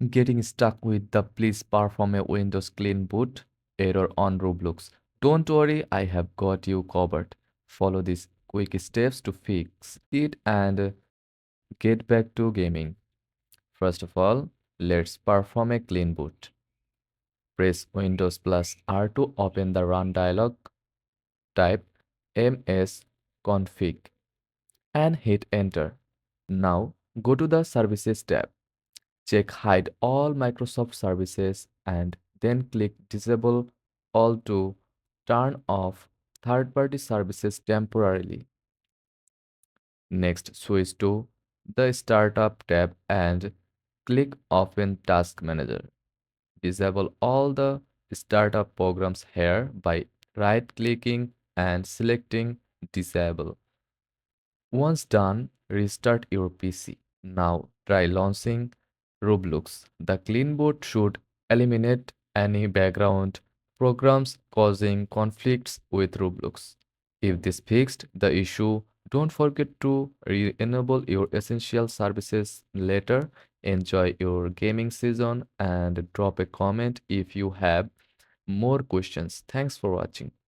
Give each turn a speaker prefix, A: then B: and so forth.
A: Getting stuck with the please perform a Windows clean boot error on Roblox. Don't worry, I have got you covered. Follow these quick steps to fix it and get back to gaming. First of all, let's perform a clean boot. Press Windows plus R to open the Run dialog. Type msconfig and hit enter. Now go to the Services tab. Check Hide all Microsoft services and then click Disable all to turn off third-party services temporarily. Next, switch to the Startup tab and click Open Task Manager. Disable all the startup programs here by right-clicking and selecting Disable. Once done, restart your PC. Now try launching Roblox. The clean boot should eliminate any background programs causing conflicts with Roblox. If this fixed the issue, don't forget to re-enable your essential services later. Enjoy your gaming season and drop a comment if you have more questions. Thanks for watching.